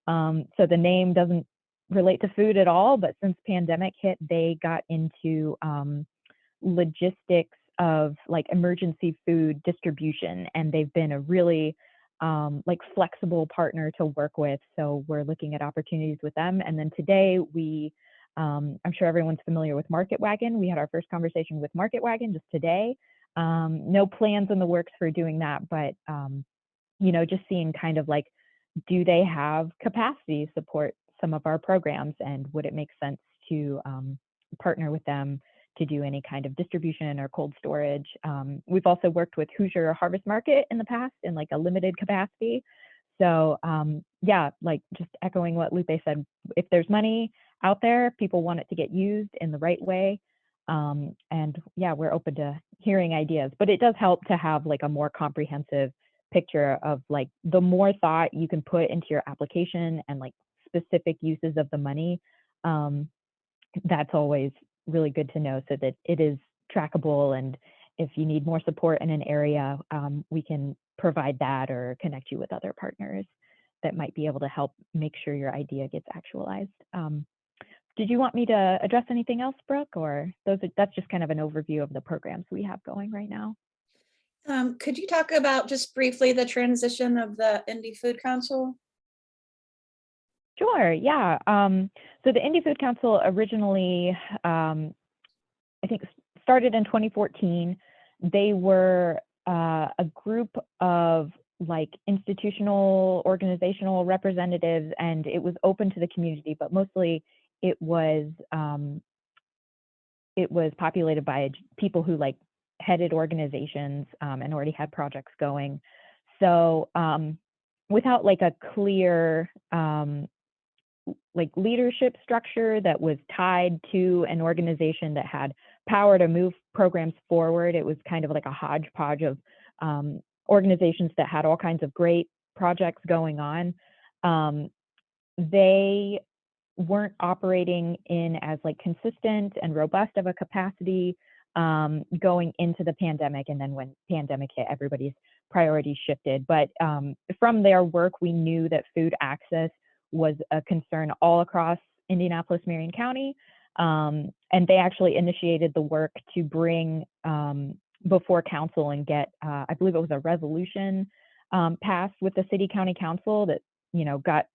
So the name doesn't relate to food at all, but since pandemic hit, they got into logistics of like emergency food distribution, and they've been a really like flexible partner to work with. So we're looking at opportunities with them. And then today we, I'm sure everyone's familiar with Market Wagon. We had our first conversation with Market Wagon just today. No plans in the works for doing that, but you know, just seeing kind of like, do they have capacity to support some of our programs, and would it make sense to partner with them to do any kind of distribution or cold storage. We've also worked with Hoosier Harvest Market in the past in like a limited capacity. So yeah, like just echoing what Lupe said, if there's money out there, people want it to get used in the right way. And yeah, we're open to hearing ideas, but it does help to have like a more comprehensive picture of like the more thought you can put into your application and like specific uses of the money. that's always really good to know so that it is trackable. And if you need more support in an area, we can provide that or connect you with other partners that might be able to help make sure your idea gets actualized. Did you want me to address anything else, Brooke, or that's just kind of an overview of the programs we have going right now? Could you talk about just briefly the transition of the Indy Food Council? Sure, yeah. So the Indy Food Council originally, I think, started in 2014. They were a group of like institutional, organizational representatives, and it was open to the community, but mostly it was populated by people who like headed organizations and already had projects going. So without like a clear like leadership structure that was tied to an organization that had power to move programs forward, it was kind of like a hodgepodge of organizations that had all kinds of great projects going on. They weren't operating in as like consistent and robust of a capacity going into the pandemic. And then when pandemic hit, everybody's priorities shifted. But from their work, we knew that food access was a concern all across Indianapolis-Marion County. And they actually initiated the work to bring before council and get, I believe it was a resolution passed with the city county council that, you know, got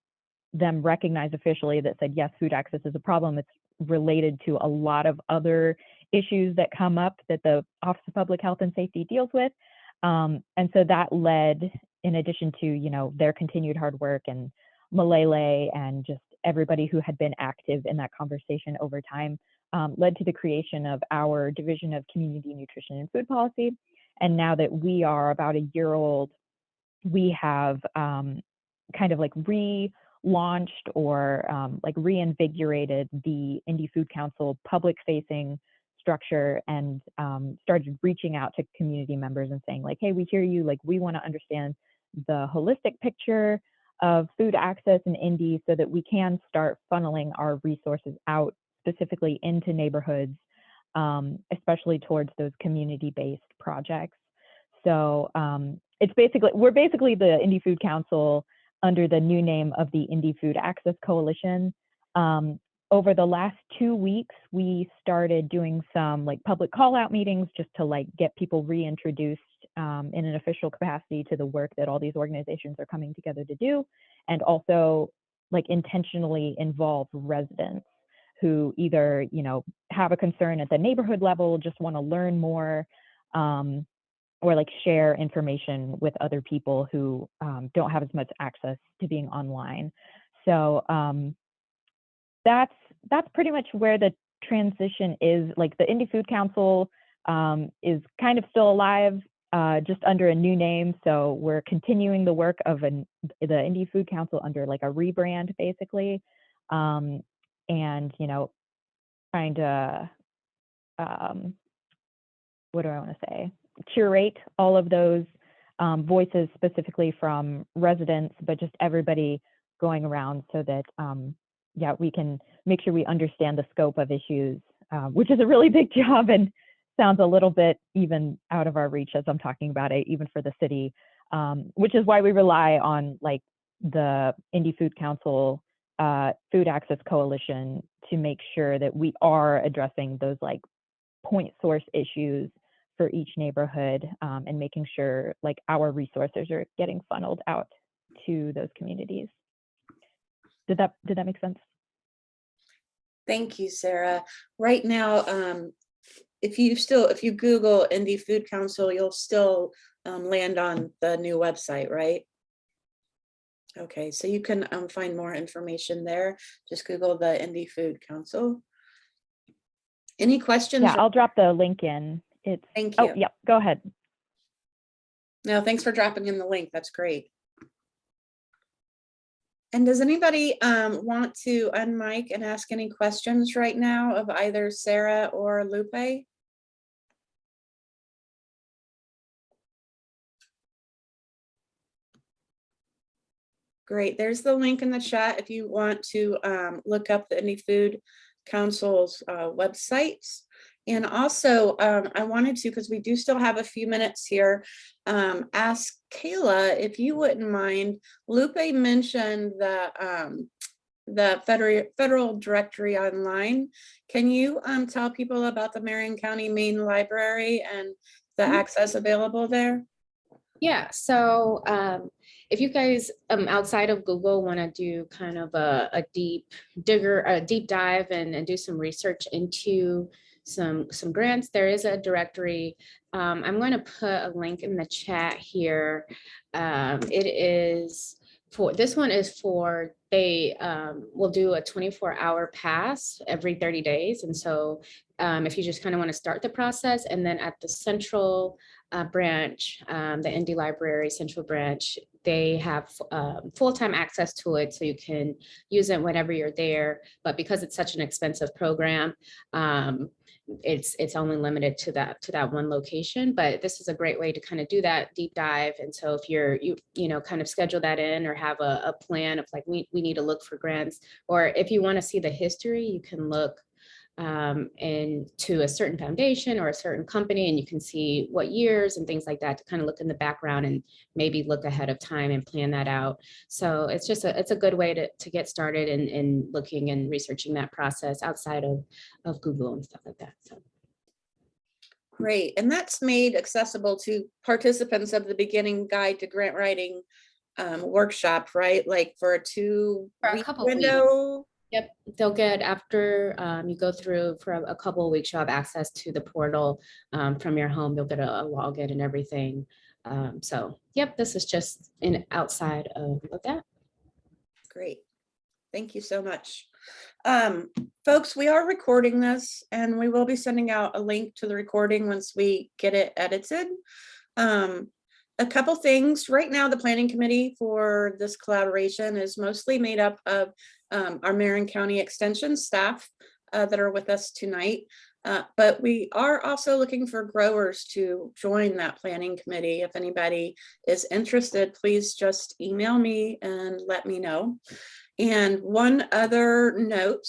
them recognized officially that said, yes, food access is a problem. It's related to a lot of other issues that come up that the Office of Public Health and Safety deals with. And so that led, in addition to, you know, their continued hard work and Malele and just everybody who had been active in that conversation over time, led to the creation of our Division of Community Nutrition and Food Policy. And now that we are about a year old, we have kind of like relaunched or like reinvigorated the Indy Food Council public-facing structure and started reaching out to community members and saying like, hey, we hear you, like we want to understand the holistic picture of food access in Indy so that we can start funneling our resources out specifically into neighborhoods, especially towards those community-based projects. So we're basically the Indy Food Council under the new name of the Indy Food Access Coalition. Over the last 2 weeks, we started doing some like public call out meetings just to like get people reintroduced in an official capacity to the work that all these organizations are coming together to do, and also like intentionally involve residents who either, you know, have a concern at the neighborhood level, just want to learn more, or like share information with other people who don't have as much access to being online. So that's pretty much where the transition is. Like the Indy Food Council is kind of still alive, just under a new name. So we're continuing the work of the Indy Food Council under like a rebrand, basically, and you know, trying to what do I want to say? Curate all of those voices specifically from residents, but just everybody going around so that yeah, we can make sure we understand the scope of issues, which is a really big job and sounds a little bit even out of our reach as I'm talking about it, even for the city, which is why we rely on like the Indy Food Council Food Access Coalition to make sure that we are addressing those like point source issues for each neighborhood, and making sure like our resources are getting funneled out to those communities. Did that make sense? Thank you, Sarah. Right now, if you Google Indy Food Council, you'll still land on the new website, right? Okay, so you can find more information there. Just Google the Indy Food Council. Any questions? Yeah, I'll drop the link in. Thank you. Oh, yeah, go ahead. No, thanks for dropping in the link. That's great. And does anybody want to unmic and ask any questions right now of either Sara or Lupe? Great, there's the link in the chat if you want to look up the Indy Food Council's websites. And also, I wanted to, because we do still have a few minutes here, ask Kayla if you wouldn't mind. Lupe mentioned the federal directory online. Can you tell people about the Marion County Main Library and the access available there? Yeah, so if you guys outside of Google want to do kind of a deep dive and do some research into some grants, there is a directory. I'm going to put a link in the chat here. It is for, this one is for, they will do a 24-hour pass every 30 days. And so if you just kind of want to start the process, and then at the central branch, the Indy Library Central Branch, they have full-time access to it, so you can use it whenever you're there. But because it's such an expensive program, it's only limited to that one location. But this is a great way to kind of do that deep dive. And so if you know, kind of schedule that in, or have a plan of like, we need to look for grants, or if you want to see the history, you can look into a certain foundation or a certain company, and you can see what years and things like that to kind of look in the background and maybe look ahead of time and plan that out. So it's just it's a good way to get started in looking and researching that process outside of Google and stuff like that. So Great. And that's made accessible to participants of the Beginning Guide to Grant Writing workshop, right? Like for a two-week window. Yep, they'll get, after you go through for a couple of weeks, you'll have access to the portal from your home. You'll get a login and everything. So yep, this is just outside of that. Great. Thank you so much. Folks, we are recording this, and we will be sending out a link to the recording once we get it edited. A couple things. Right now, the planning committee for this collaboration is mostly made up of our Marion County Extension staff that are with us tonight. But we are also looking for growers to join that planning committee. If anybody is interested, please just email me and let me know. And one other note,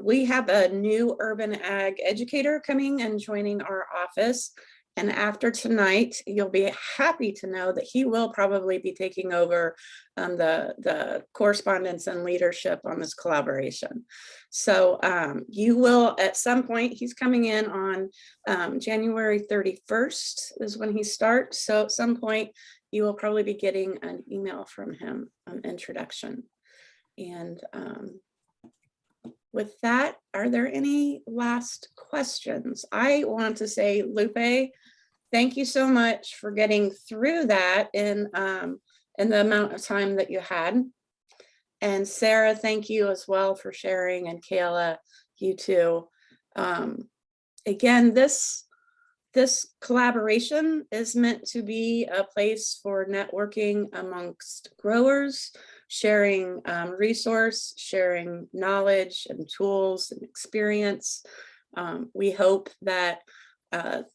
we have a new urban ag educator coming and joining our office. And after tonight, you'll be happy to know that he will probably be taking over the correspondence and leadership on this collaboration. So you will, at some point, he's coming in on January 31st is when he starts. So at some point, you will probably be getting an email from him, an introduction. And with that, are there any last questions? I want to say, Lupe, thank you so much for getting through that in the amount of time that you had. And Sara, thank you as well for sharing, and Kayla, you too. Again, this collaboration is meant to be a place for networking amongst growers, sharing resource, sharing knowledge and tools and experience. We hope that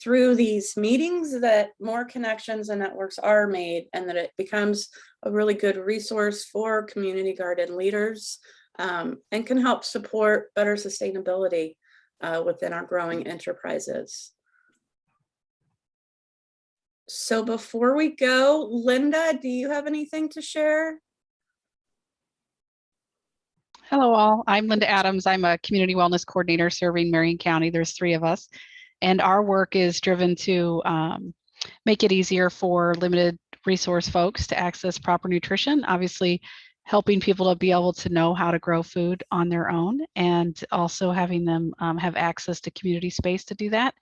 through these meetings that more connections and networks are made, and that it becomes a really good resource for community garden leaders, and can help support better sustainability within our growing enterprises. So before we go, Linda, do you have anything to share? Hello all, I'm Linda Adams. I'm a community wellness coordinator serving Marion County. There's 3 of us, and our work is driven to make it easier for limited resource folks to access proper nutrition, obviously helping people to be able to know how to grow food on their own, and also having them have access to community space to do that.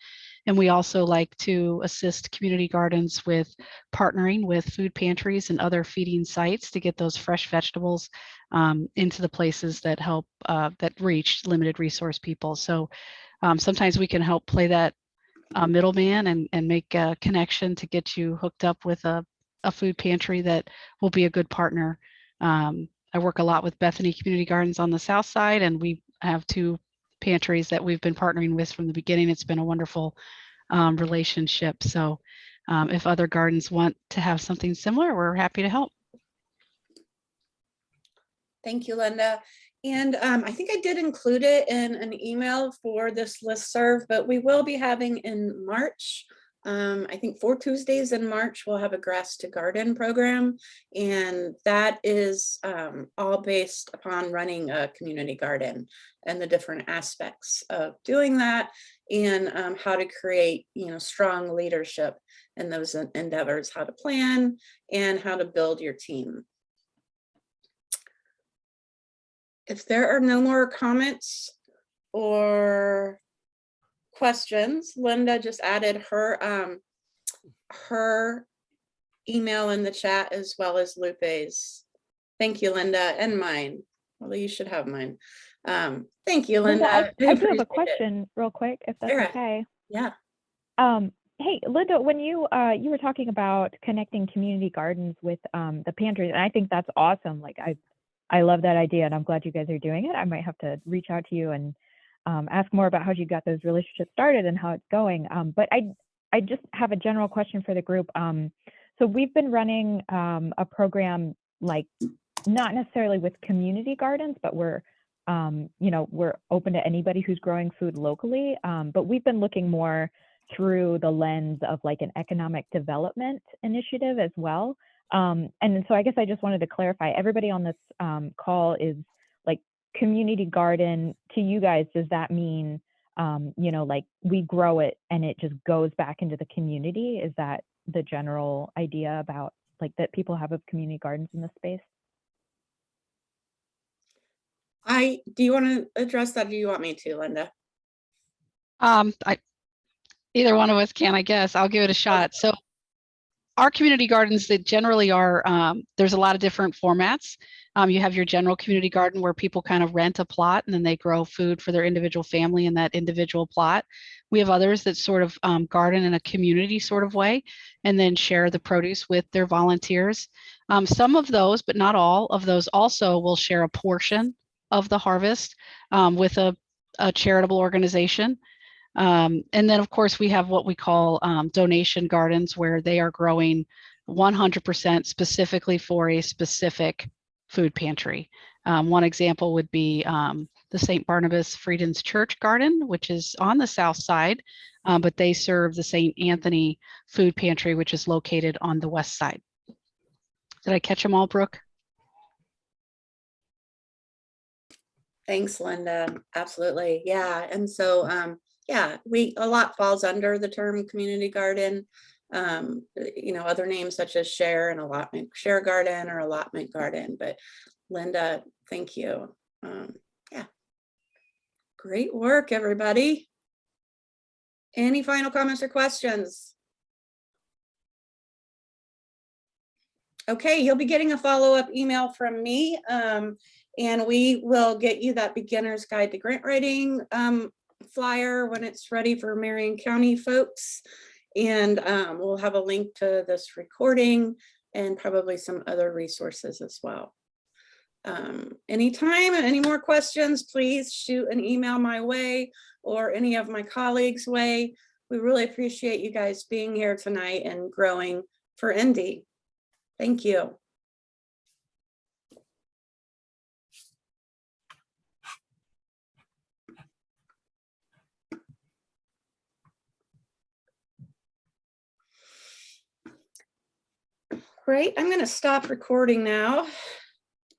And we also like to assist community gardens with partnering with food pantries and other feeding sites to get those fresh vegetables into the places that help, that reach limited resource people. So sometimes we can help play that middleman and make a connection to get you hooked up with a food pantry that will be a good partner. I work a lot with Bethany Community Gardens on the south side, and we have 2 pantries that we've been partnering with from the beginning. It's been a wonderful relationship. So if other gardens want to have something similar, we're happy to help. Thank you, Linda. And I think I did include it in an email for this listserv, but we will be having in March, I think 4 Tuesdays in March, we'll have a Grass to Garden program. And that is all based upon running a community garden and the different aspects of doing that, and how to create, strong leadership in those endeavors, how to plan and how to build your team. If there are no more comments or questions, Linda just added her email in the chat, as well as Lupe's. Thank you, Linda, and mine. Well, you should have mine. Thank you, Linda. I do have a appreciate question real quick, if that's Sara. okay. Yeah. Hey, Linda, when you were talking about connecting community gardens with the pantries, and I think that's awesome. Like I love that idea, and I'm glad you guys are doing it. I might have to reach out to you and ask more about how you got those relationships started and how it's going. But I just have a general question for the group. So we've been running a program, like not necessarily with community gardens, but we're open to anybody who's growing food locally. But we've been looking more through the lens of like an economic development initiative as well. And so I guess I just wanted to clarify, everybody on this call is like community garden to you guys. Does that mean, like we grow it and it just goes back into the community? Is that the general idea about like that people have of community gardens in this space? Do you want to address that? Or do you want me to, Linda? Either one of us can, I guess. I'll give it a shot. So our community gardens, that generally are, there's a lot of different formats. You have your general community garden where people kind of rent a plot and then they grow food for their individual family in that individual plot. We have others that sort of garden in a community sort of way and then share the produce with their volunteers. Some of those, but not all of those, also will share a portion of the harvest with a charitable organization. And then, of course, we have what we call donation gardens, where they are growing 100% specifically for a specific food pantry. One example would be the St. Barnabas Frieden's Church Garden, which is on the south side, but they serve the St. Anthony Food Pantry, which is located on the west side. Did I catch them all, Brooke? Thanks, Linda. Absolutely. Yeah. And so, yeah, a lot falls under the term community garden. Other names such as share and allotment, share garden or allotment garden. But Linda, thank you. Yeah. Great work, everybody. Any final comments or questions? Okay, you'll be getting a follow-up email from me, and we will get you that beginner's guide to grant writing flyer when it's ready for Marion County folks. And we'll have a link to this recording and probably some other resources as well. Anytime, any more questions, please shoot an email my way or any of my colleagues' way. We really appreciate you guys being here tonight and growing for Indy. Thank you. Great, I'm going to stop recording now.